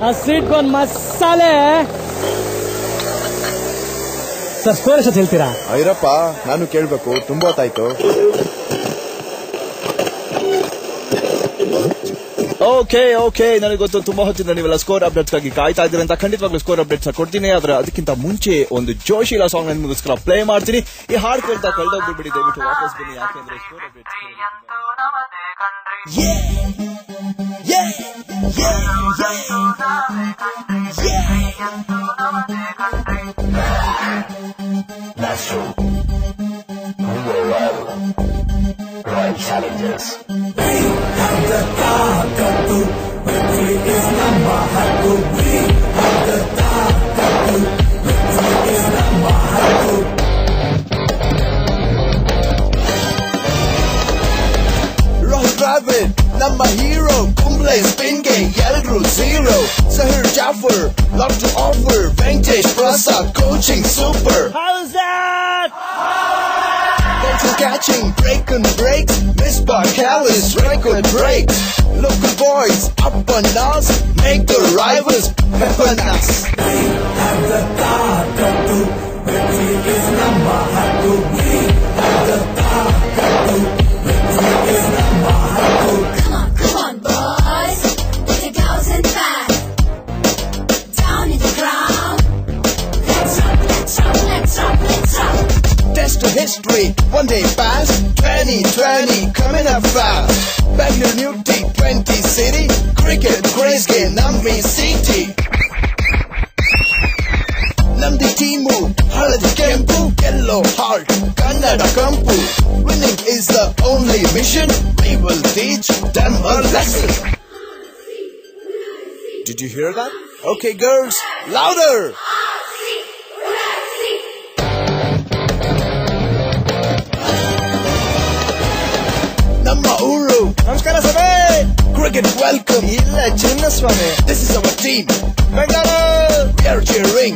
ಆ sweet corn ಮಸಾಲೆ. Sir score ಎಷ್ಟು ಹೇಳ್ತೀರಾ? ಐರಪ್ಪ, ನಾನು ಕೇಳ್ಬೇಕು, ತುಂಬಾ ಹೊತ್ತಾಯ್ತು. ಓಕೆ ನನಗೆ ಗೊತ್ತು ತುಂಬಾ ಹೊತ್ತಿಂದ ನೀವೆಲ್ಲ ಸ್ಕೋರ್ ಅಪ್ಡೇಟ್ಸ್ ಗಾಗಿ ಕಾಯ್ತಾ ಇದ್ದೀರಿ ಅಂತ. ಖಂಡಿತವಾಗ್ಲೂ ಸ್ಕೋರ್ ಅಪ್ಡೇಟ್ಸ್ ಕೊಡ್ತೀನಿ. ಆದ್ರೆ ಅದಕ್ಕಿಂತ ಮುಂಚೆ ಒಂದು ಜೋಶಿಲ ಸಾಂಗ್ ನಿಮಗೋಸ್ಕರ ಪ್ಲೇ ಮಾಡ್ತೀನಿ. ಈ ಹಾಡು ಕೇಳ್ತಾ ಕಳೆದೋಗ್ಬಿಡಿ, ದಯವಿಟ್ಟು ವಾಪಸ್ ಬನ್ನಿ. ಯಾಕೆಂದ್ರೆ score updates challenges. We have the taakatu, victory is number hatu. We have the taakatu, victory is number hatu. Rohit Dravid, number hero, Kumble, Spinge, Yelgru, Zero, Sahir Jaffer, lot to offer, Venkatesh Prasad, coaching super. How's that? Catching, breaking breaks, Misbah Callis, record breaks. Local boys, up on us, make the rivals weapon us. We have the taakatu, victory is number hatu. We have the taakatu, victory is number hatu. Come on boys, put the girls in back, down in the ground. Let's up. Test of history, one day past, 2020 coming up fast. Bangalore New T20 City, cricket craze game, Nambi City. Namdi Timu, Haladi Kempu, Yellow Heart, Kannada Kampu. Winning is the only mission, we will teach them a lesson. Did you hear that? Okay girls, louder! Namma Uru, ನಮಸ್ಕಾರ ಸಭೆ. cricket welcome. ಇಲ್ಲ Chinnaswamy. This is our team. Bengaluru. We are cheering.